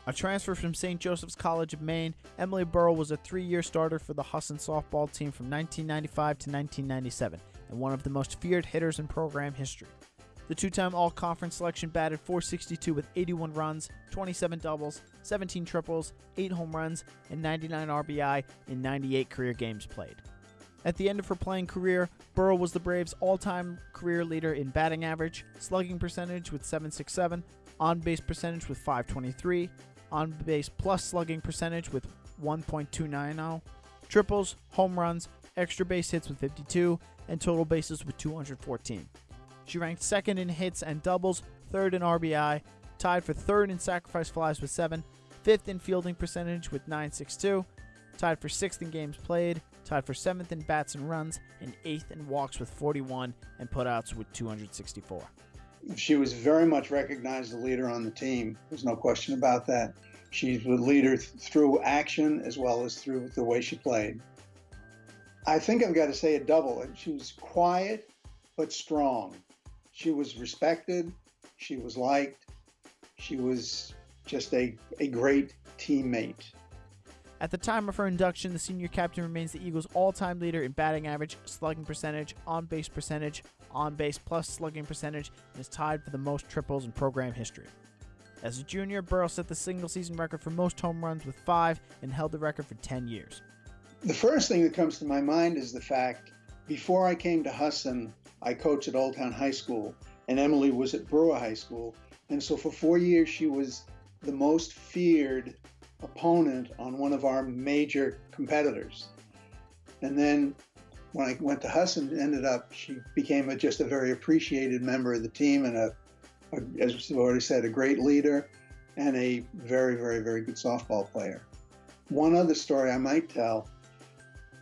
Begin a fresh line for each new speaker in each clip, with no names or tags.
A transfer from St. Joseph's College of Maine, Emily Burrill was a 3-year starter for the Husson softball team from 1995 to 1997 and one of the most feared hitters in program history. The two-time all-conference selection batted .462 with 81 runs, 27 doubles, 17 triples, 8 home runs, and 99 RBI in 98 career games played. At the end of her playing career, Burrill was the Braves' all-time career leader in batting average, slugging percentage with .767, on-base percentage with .523, on-base plus slugging percentage with 1.290, triples, home runs, extra base hits with 52, and total bases with 214. She ranked second in hits and doubles, third in RBI, tied for third in sacrifice flies with 7, fifth in fielding percentage with .962, tied for sixth in games played, tied for seventh in bats and runs, and eighth in walks with 41, and putouts with 264.
She was very much recognized as a leader on the team. There's no question about that. She's a leader through action as well as through the way she played. I think I've got to say a double. She was quiet but strong. She was respected. She was liked. She was just a great teammate.
At the time of her induction, the senior captain remains the Eagles' all-time leader in batting average, slugging percentage, on-base plus slugging percentage, and is tied for the most triples in program history. As a junior, Burrill set the single-season record for most home runs with 5 and held the record for 10 years.
The first thing that comes to my mind is the fact, before I came to Husson, I coached at Old Town High School, and Emily was at Brewer High School, and so for 4 years she was the most feared opponent on one of our major competitors. And then when I went to Husson, she became just a very appreciated member of the team and as I've already said, a great leader and a very, very, very good softball player. One other story I might tell,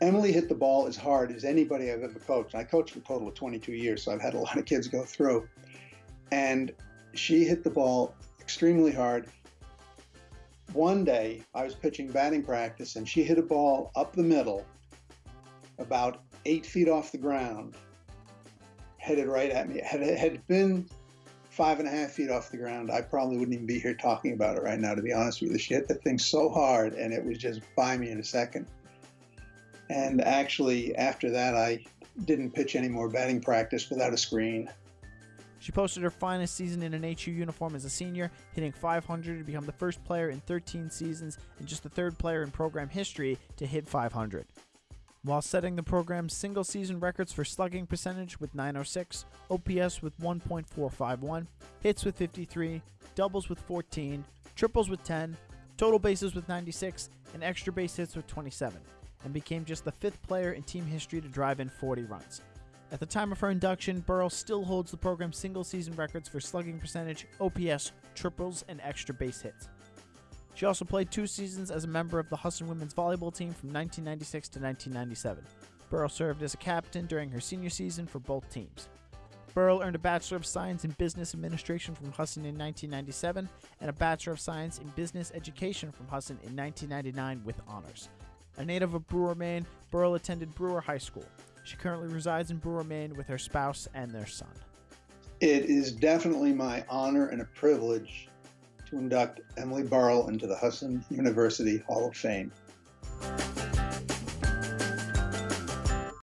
Emily hit the ball as hard as anybody I've ever coached. I coached for a total of 22 years, so I've had a lot of kids go through. And she hit the ball extremely hard. One day, I was pitching batting practice, and she hit a ball up the middle, about 8 feet off the ground, headed right at me. Had it been 5.5 feet off the ground, I probably wouldn't even be here talking about it right now, to be honest with you. She hit the thing so hard, and it was just by me in a second. And actually, after that, I didn't pitch any more batting practice without a screen.
She posted her finest season in an HU uniform as a senior, hitting .500 to become the first player in 13 seasons and just the third player in program history to hit .500. While setting the program's single-season records for slugging percentage with .906, OPS with 1.451, hits with 53, doubles with 14, triples with 10, total bases with 96, and extra base hits with 27, and became just the 5th player in team history to drive in 40 runs. At the time of her induction, Burrill still holds the program's single-season records for slugging percentage, OPS, triples, and extra base hits. She also played 2 seasons as a member of the Husson women's volleyball team from 1996 to 1997. Burrill served as a captain during her senior season for both teams. Burrill earned a Bachelor of Science in Business Administration from Husson in 1997 and a Bachelor of Science in Business Education from Husson in 1999 with honors. A native of Brewer, Maine, Burrill attended Brewer High School. She currently resides in Brewer, Maine with her spouse and their son.
It is definitely my honor and a privilege to induct Emily Burrill into the Husson University Hall of Fame.